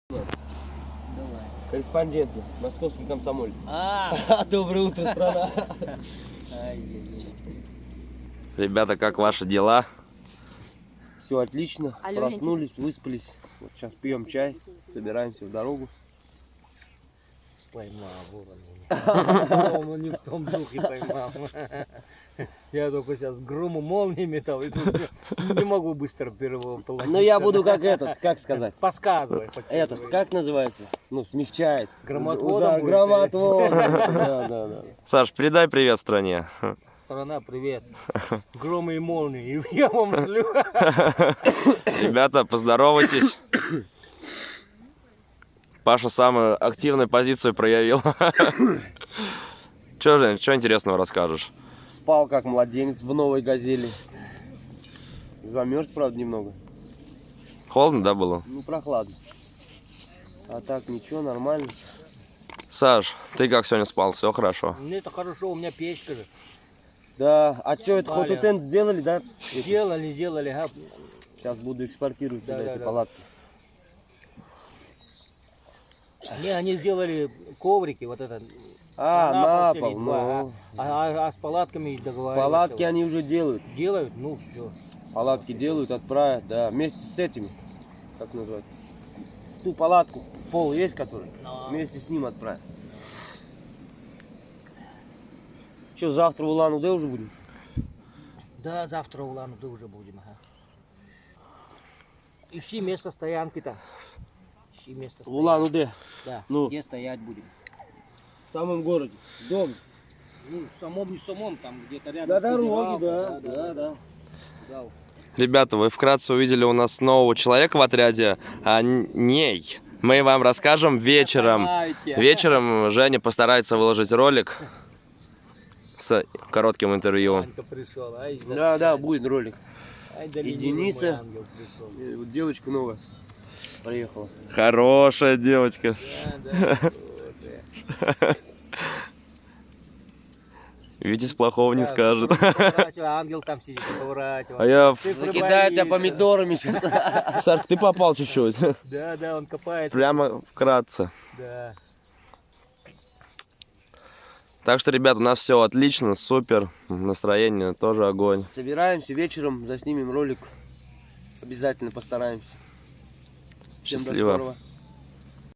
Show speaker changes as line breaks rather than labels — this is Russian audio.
Давай.
Корреспонденты, московский комсомолец.
Доброе утро, страна.
Ребята, как ваши дела?
Все отлично,
Алло,
проснулись, выспались. Вот сейчас пьем чай, собираемся в дорогу.
Поймал, ворона. Он не в том духе поймал. Я только сейчас грому молнии метал, и тут не могу быстро первого полотенца.
Ну я буду как этот, как сказать?
Подсказывай.
Этот, как называется? Ну, смягчает.
Громотводом
Да,
будет?
громотводом. Да.
Саш, передай привет стране.
Страна, привет. Громы и молнии. Я вам шлю.
Ребята, поздоровайтесь. Паша самую активную позицию проявил. Че, Жень, что интересного расскажешь?
Спал как младенец в новой газели. Замерз, правда, немного.
Холодно, да, было?
Ну, прохладно. А так ничего, нормально.
Саш, ты как сегодня спал? Все хорошо?
Ну это хорошо, у меня печка же.
Да, а что, это
Валя.
хотутент сделали, да?
Сделали, ага.
Сейчас буду экспортировать сюда
Да,
эти
да.
палатки.
Не, они сделали коврики, вот это.
А, на пол,
целить,
ну.
а с палатками договариваются.
Палатки они уже делают.
Делают, ну все.
Палатки делают, отправят, да. Вместе с этими, как назвать? Ту палатку, пол есть который? Вместе с ним отправят. Что, завтра в Улан-Удэ уже будем?
Да, завтра в Улан-Удэ уже будем, ага. Ищи место стоянки там. Ищи место
В
стоянки.
Улан-Удэ,
Да,
Ну.
где стоять будем.
в самом городе, дом.
Ну, в самом, там где-то рядом.
На
с
дороге,
Кузнецовым.
да.
Да.
Ребята, вы вкратце увидели у нас нового человека в отряде. Ней. Мы вам расскажем вечером.
Давайте.
Вечером Женя постарается выложить ролик с коротким интервью.
Анька пришел. Ай,
Да, будет ролик.
ай, да
И
ленивый
Дениса.
мой ангел пришел.
И вот девочка новая приехала.
Хорошая девочка.
Да, слушай.
Витязь плохого не
Да,
скажет.
поворачивай, ангел там сидит, поворачивай.
А я...
Ты
Закидает тебя
приболится.
помидорами сейчас.
Сашка, ты попал чуть-чуть.
Да, он копает.
Прямо вкратце.
Да.
Так что, ребят, у нас все отлично, супер. Настроение тоже огонь.
Собираемся вечером, заснимем ролик. Обязательно постараемся. Всем до
Счастливо.
скорого.